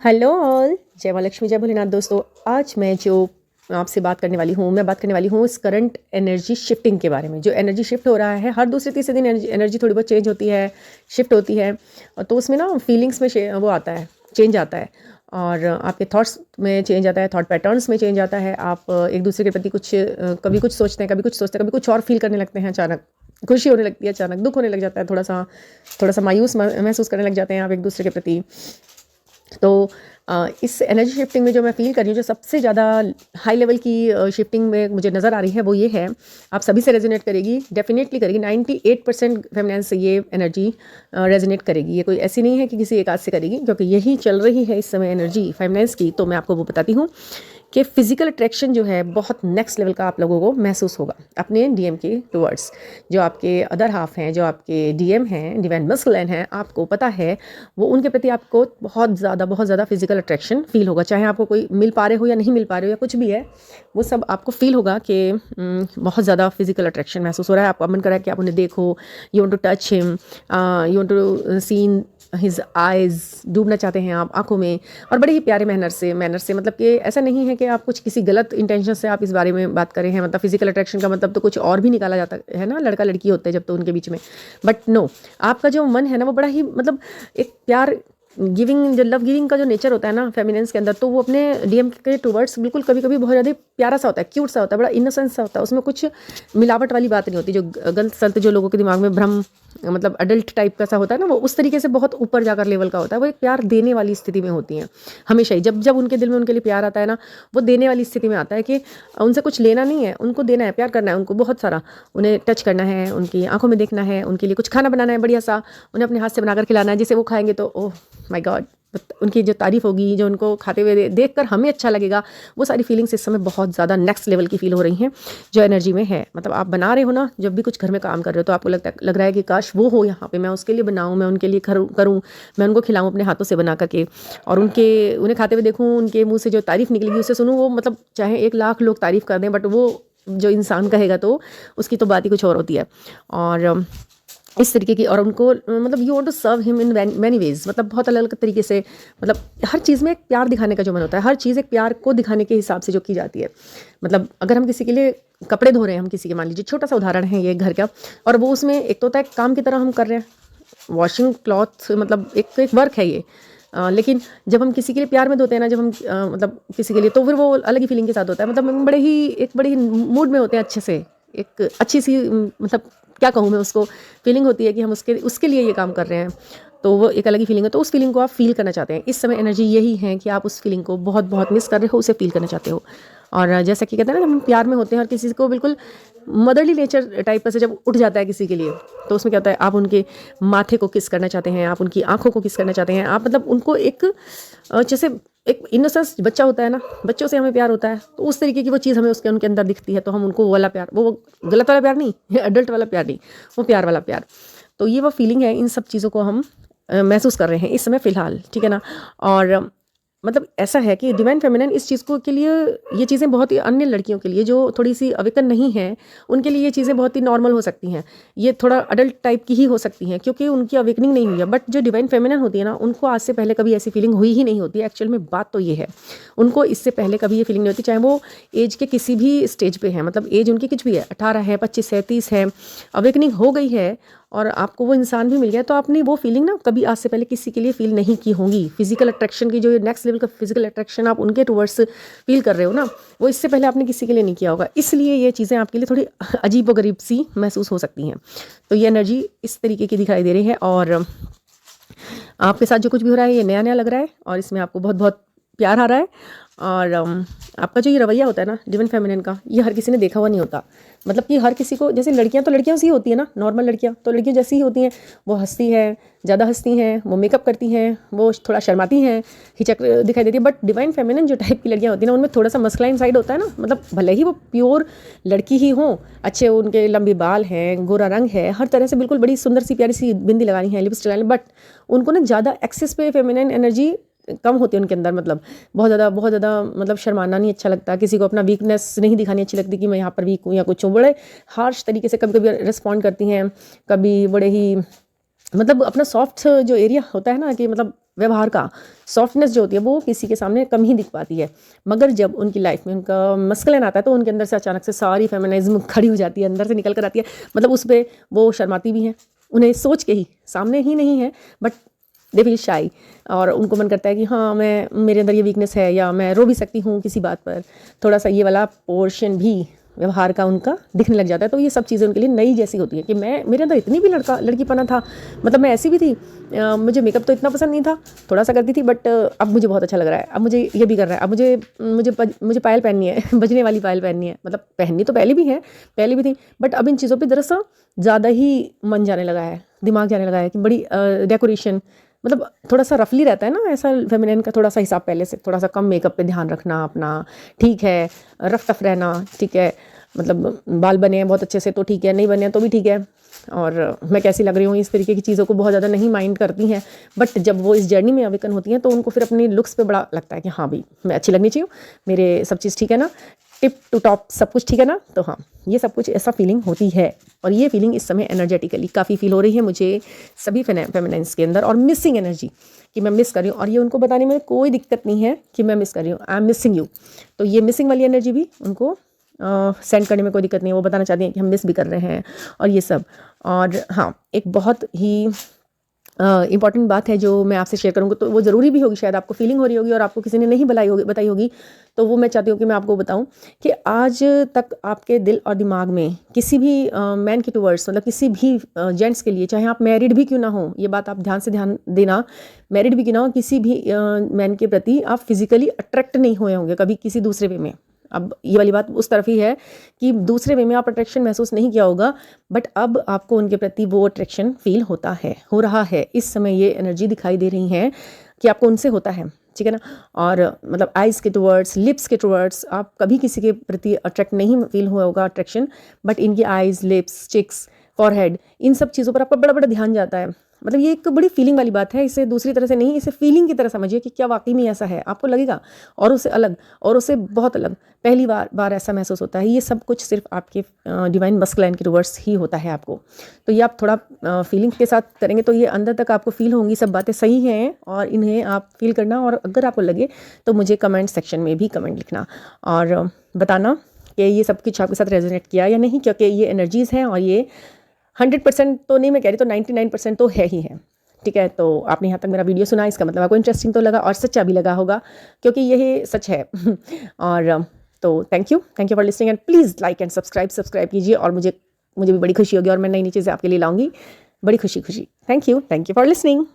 Hello all, जय माँ लक्ष्मी, जय भोलेनाथ। दोस्तों, आज मैं जो आपसे बात करने वाली हूँ, मैं बात करने वाली हूँ इस करंट एनर्जी शिफ्टिंग के बारे में। जो एनर्जी शिफ्ट हो रहा है, हर दूसरे तीसरे दिन एनर्जी थोड़ी बहुत चेंज होती है, शिफ्ट होती है। और तो उसमें ना फीलिंग्स में वो आता है, चेंज आता है, और आपके थॉट्स में चेंज आता है, थॉट पैटर्न्स में चेंज आता है। आप एक दूसरे के प्रति कभी कुछ सोचते हैं, कभी कुछ सोचते हैं, कभी कुछ और फील करने लगते हैं। अचानक खुशी होने लगती है, अचानक दुख होने लग जाता है, थोड़ा सा मायूस महसूस करने लग जाते हैं आप एक दूसरे के प्रति। तो इस एनर्जी शिफ्टिंग में जो मैं फ़ील कर रही हूँ, जो सबसे ज़्यादा हाई लेवल की शिफ्टिंग में मुझे नज़र आ रही है, वो ये है, आप सभी से रेजोनेट करेगी, डेफिनेटली करेगी। 98% फेमिनाइन से ये एनर्जी रेजोनेट करेगी। ये कोई ऐसी नहीं है कि किसी एक आध से करेगी, क्योंकि यही चल रही है इस समय एनर्जी फेमिनाइन्स की। तो मैं आपको वो बताती हूँ कि फिजिकल अट्रैक्शन जो है बहुत नेक्स्ट लेवल का आप लोगों को महसूस होगा अपने डीएम के टुवर्ड्स। जो आपके अदर हाफ हैं, जो आपके डीएम हैं, डिवाइन मस्कुलाइन हैं, आपको पता है वो उनके प्रति आपको बहुत ज़्यादा फिजिकल अट्रैक्शन फील होगा। चाहे आपको कोई मिल पा रहे हो या नहीं मिल पा रहे हो या कुछ भी है, वो सब आपको फील होगा कि बहुत ज़्यादा फिजिकल अट्रैक्शन महसूस हो रहा है। आपका मन कर रहा है कि आप उन्हें देखो, you want to touch him, you want to seen his eyes, डूबना चाहते हैं आप आंखों में। और बड़े ही प्यारे मैनर से, मतलब कि ऐसा नहीं है कि आप कुछ किसी गलत इंटेंशन से आप इस बारे में बात करें हैं। मतलब फिजिकल अट्रैक्शन का मतलब तो कुछ और भी निकाला जाता है ना, लड़का लड़की होते हैं जब तो उनके बीच में। बट नो, आपका जो मन है ना, वो बड़ा ही मतलब एक प्यार गिविंग, जो लव गिविंग का जो नेचर होता है ना फेमिनिन्स के अंदर, तो वो अपने डीएम के टुवर्ड्स बिल्कुल कभी कभी बहुत ज़्यादा प्यारा सा होता है, क्यूट सा होता है, बड़ा इनोसेंस सा होता है। उसमें कुछ मिलावट वाली बात नहीं होती। जो गलत सलत जो लोगों के दिमाग में भ्रम, मतलब अडल्ट टाइप का सा होता है ना, वो उस तरीके से बहुत ऊपर जाकर लेवल का होता है। वो एक प्यार देने वाली स्थिति में होती हैं हमेशा ही। जब जब उनके दिल में उनके लिए प्यार आता है ना, वो देने वाली स्थिति में आता है कि उनसे कुछ लेना नहीं है, उनको देना है, प्यार करना है उनको बहुत सारा, उन्हें टच करना है, उनकी आंखों में देखना है, उनके लिए कुछ खाना बनाना है बढ़िया सा, उन्हें अपने हाथ से बनाकर खिलाना है, जिसे वो खाएंगे तो ओह माय गॉड, उनकी जो तारीफ़ होगी, जो उनको खाते हुए देखकर हमें अच्छा लगेगा, वो सारी फीलिंग्स इस समय बहुत ज़्यादा नेक्स्ट लेवल की फील हो रही हैं जो एनर्जी में है। मतलब आप बना रहे हो ना, जब भी कुछ घर में काम कर रहे हो, तो आपको लग रहा है कि काश वो हो यहाँ पे, मैं उसके लिए बनाऊँ, मैं उनके लिए करूँ, मैं उनको खिलाऊँ अपने हाथों से बना करके, और उन्हें खाते हुए देखूँ, उनके मुँह से जो तारीफ़ निकलेगी उसे सुनूँ। वो मतलब चाहे 1 लाख लोग तारीफ़ कर दें, बट वो जो इंसान कहेगा तो उसकी तो बात ही कुछ और होती है। और इस तरीके की, और उनको मतलब you want to serve him in many ways, मतलब बहुत अलग अलग तरीके से। मतलब हर चीज़ में एक प्यार दिखाने का जो मन होता है, हर चीज़ एक प्यार को दिखाने के हिसाब से जो की जाती है। मतलब अगर हम किसी के लिए कपड़े धो रहे हैं, हम किसी के, मान लीजिए छोटा सा उदाहरण है ये घर का, और वो उसमें एक तो होता है काम की तरह हम कर रहे हैं, वॉशिंग क्लॉथ, मतलब एक वर्क है ये। लेकिन जब हम किसी के लिए प्यार में धोते हैं ना, जब हम मतलब किसी के लिए, तो फिर वो अलग ही फीलिंग के साथ होता है। मतलब हम बड़े ही मूड में होते हैं, अच्छे से, एक अच्छी सी, मतलब क्या कहूँ मैं उसको, फीलिंग होती है कि हम उसके लिए ये काम कर रहे हैं, तो वो एक अलग ही फीलिंग है। तो उस फीलिंग को आप फील करना चाहते हैं। इस समय एनर्जी यही है कि आप उस फीलिंग को बहुत बहुत मिस कर रहे हो, उसे फील करना चाहते हो। और जैसा कि कहते हैं ना, जब हम प्यार में होते हैं और किसी को बिल्कुल मदरली नेचर टाइप का से जब उठ जाता है किसी के लिए, तो उसमें क्या होता है, आप उनके माथे को किस करना चाहते हैं, आप उनकी आंखों को किस करना चाहते हैं, आप मतलब उनको एक जैसे एक इनोसेंस बच्चा होता है ना, बच्चों से हमें प्यार होता है, तो उस तरीके की वो चीज़ हमें उनके अंदर दिखती है, तो हम उनको वो वाला प्यार, वो गलत वाला प्यार नहीं, अडल्ट वाला प्यार नहीं, वो प्यार वाला प्यार। तो ये वो फीलिंग है, इन सब चीज़ों को हम महसूस कर रहे हैं इस समय फ़िलहाल, ठीक है ना। और मतलब ऐसा है कि डिवाइन फेमिनिन इस चीज़ को के लिए, ये चीज़ें बहुत ही, अन्य लड़कियों के लिए जो थोड़ी सी अवेकन नहीं है, उनके लिए ये चीज़ें बहुत ही नॉर्मल हो सकती हैं, ये थोड़ा अडल्ट टाइप की ही हो सकती हैं, क्योंकि उनकी अवेकनिंग नहीं हुई है। बट जो डिवाइन फेमिनिन होती है ना, उनको आज से पहले कभी ऐसी फीलिंग हुई ही नहीं होती है। एक्चुअल में बात तो ये है, उनको इससे पहले कभी ये फीलिंग नहीं होती, चाहे वो एज के किसी भी स्टेज पे है, मतलब एज उनकी कुछ भी है, 18 है, 25 है, 30 है, अवेकनिंग हो गई है और आपको वो इंसान भी मिल गया, तो आपने वो फीलिंग ना कभी आज से पहले किसी के लिए फील नहीं की होंगी। फिजिकल अट्रैक्शन की, जो नेक्स्ट लेवल का फिजिकल अट्रैक्शन आप उनके टुवर्ड्स फील कर रहे हो ना, वो इससे पहले आपने किसी के लिए नहीं किया होगा। इसलिए ये चीज़ें आपके लिए थोड़ी अजीब व गरीब सी महसूस हो सकती हैं। तो ये एनर्जी इस तरीके की दिखाई दे रही है, और आपके साथ जो कुछ भी हो रहा है, ये नया नया लग रहा है, और इसमें आपको बहुत बहुत प्यार आ रहा है। और आपका जो ये रवैया होता है ना डिवाइन फेमिनिन का, ये हर किसी ने देखा हुआ नहीं होता। मतलब कि हर किसी को, जैसे लड़कियां तो लड़कियों से ही होती है ना, नॉर्मल लड़कियां तो लड़कियां जैसी ही होती हैं, वो हंसती हैं, ज़्यादा हंसती हैं, वो मेकअप करती हैं, वो थोड़ा शर्माती हैं, हिचक दिखाई देती है। बट डिवाइन फेमिनिन जो टाइप की लड़कियां होती हैं ना, उनमें थोड़ा सा मस्कुलाइन साइड होता है ना, मतलब भले ही वो प्योर लड़की ही हो, अच्छे उनके लंबे बाल हैं, गोरा रंग है, हर तरह से बिल्कुल बड़ी सुंदर सी प्यारी सी बिंदी लगानी है, लिपस्टिक लगानी, बट उनको ना ज़्यादा एक्सेस पे फेमिनिन एनर्जी कम होती है उनके अंदर। मतलब बहुत ज़्यादा मतलब शर्माना नहीं अच्छा लगता, किसी को अपना वीकनेस नहीं दिखानी अच्छी लगती कि मैं यहाँ पर वीक हूँ या कुछ हूँ। बड़े हार्श तरीके से कभी कभी रिस्पॉन्ड करती हैं, कभी बड़े ही मतलब अपना सॉफ्ट जो एरिया होता है ना, कि मतलब व्यवहार का सॉफ्टनेस जो होती है वो किसी के सामने कम ही दिख पाती है। मगर जब उनकी लाइफ में उनका मस्कुलिन आता है तो उनके अंदर से अचानक से सारी फेमिनिज्म खड़ी हो जाती है, अंदर से निकल कर आती है। मतलब उस पर वो शर्माती भी हैं, उन्हें सोच के ही, सामने ही नहीं है बट दे फील शाई, और उनको मन करता है कि हाँ मैं, मेरे अंदर ये वीकनेस है, या मैं रो भी सकती हूँ किसी बात पर। थोड़ा सा ये वाला पोर्शन भी व्यवहार का उनका दिखने लग जाता है। तो ये सब चीज़ें उनके लिए नई जैसी होती है कि मैं, मेरे अंदर इतनी भी लड़कीपना था, मतलब मैं ऐसी भी थी, मुझे मेकअप तो इतना पसंद नहीं था, थोड़ा सा करती थी, बट अब मुझे बहुत अच्छा लग रहा है, अब मुझे ये भी करना है, अब मुझे पायल पहननी है बजने वाली पायल पहननी है। मतलब पहननी तो पहले भी थी, बट अब इन चीज़ों पर दरअसल ज़्यादा ही मन जाने लगा है, दिमाग जाने लगा है कि बड़ी डेकोरेशन, मतलब थोड़ा सा रफली रहता है ना ऐसा फेमिनिन का थोड़ा सा हिसाब, पहले से थोड़ा सा कम मेकअप पे ध्यान रखना अपना, ठीक है, रफ टफ रहना ठीक है, मतलब बाल बने हैं बहुत अच्छे से तो ठीक है, नहीं बने हैं तो भी ठीक है, और मैं कैसी लग रही हूँ, इस तरीके की चीज़ों को बहुत ज़्यादा नहीं माइंड करती हैं। बट जब वो इस जर्नी में अवेकन होती हैं तो उनको फिर अपनी लुक्स पे बड़ा लगता है कि हाँ भाई मैं अच्छी लगनी चाहिए, मेरे सब चीज़ ठीक है ना, टिप टू टॉप सब कुछ ठीक है ना। तो हाँ, ये सब कुछ ऐसा फीलिंग होती है, और ये फीलिंग इस समय एनर्जेटिकली काफ़ी फील हो रही है मुझे सभी फेमिनिन्स के अंदर, और मिसिंग एनर्जी कि मैं मिस कर रही हूँ, और ये उनको बताने में कोई दिक्कत नहीं है कि मैं मिस कर रही हूँ, आई एम मिसिंग यू। तो ये मिसिंग वाली एनर्जी भी उनको सेंड करने में कोई दिक्कत नहीं है, वो बताना चाहती हैं कि हम मिस भी कर रहे हैं और ये सब। और हाँ, एक बहुत ही इम्पॉर्टेंट बात है जो मैं आपसे शेयर करूँगी, तो वो ज़रूरी भी होगी, शायद आपको फीलिंग हो रही होगी और आपको किसी ने नहीं बताई होगी, तो वो मैं चाहती हूँ कि मैं आपको बताऊँ कि आज तक आपके दिल और दिमाग में किसी भी मैन के टूवर्ड्स, मतलब किसी भी जेंट्स के लिए, चाहे आप मैरिड भी क्यों ना हो, ये बात आप ध्यान देना, मैरिड भी क्यों ना हो, किसी भी मैन के प्रति आप फिजिकली अट्रैक्ट नहीं हुए होंगे कभी किसी दूसरे वे में। अब ये वाली बात उस तरफ ही है कि दूसरे वे में आप अट्रैक्शन महसूस नहीं किया होगा, बट अब आपको उनके प्रति वो अट्रैक्शन फील हो रहा है। इस समय ये एनर्जी दिखाई दे रही है कि आपको उनसे होता है, ठीक है ना। और मतलब आइज़ के टुवर्ड्स, लिप्स के टुवर्ड्स आप कभी किसी के प्रति अट्रैक्ट नहीं फील हुआ होगा अट्रैक्शन, बट इनकी आइज़, लिप्स, चिक्स, फॉरहेड, इन सब चीज़ों पर आपका बड़ा बड़ा ध्यान जाता है। मतलब ये एक बड़ी फीलिंग वाली बात है, इसे दूसरी तरह से नहीं, इसे फीलिंग की तरह समझिए कि क्या वाकई में ऐसा है, आपको लगेगा और उससे अलग और उससे बहुत अलग, पहली बार ऐसा महसूस होता है। ये सब कुछ सिर्फ आपके डिवाइन मस्कुलाइन के रिवर्स ही होता है आपको। तो ये आप थोड़ा फीलिंग के साथ करेंगे तो ये अंदर तक आपको फील होंगी, सब बातें सही हैं और इन्हें आप फील करना, और अगर आपको लगे तो मुझे कमेंट सेक्शन में भी कमेंट लिखना और बताना कि ये सब कुछ आपके साथ रेजोनेट किया या नहीं, क्योंकि ये एनर्जीज़ हैं और ये 100% तो नहीं मैं कह रही, तो 99% तो है ही है, ठीक है। तो आपने यहाँ तक मेरा वीडियो सुना, इसका मतलब आपको इंटरेस्टिंग तो लगा और सच्चा भी लगा होगा, क्योंकि यही सच है और तो thank you for listening, and please like and subscribe कीजिए, और मुझे भी बड़ी खुशी होगी, और मैं नई चीज़ें आपके लिए लाऊंगी बड़ी खुशी। Thank you for listening.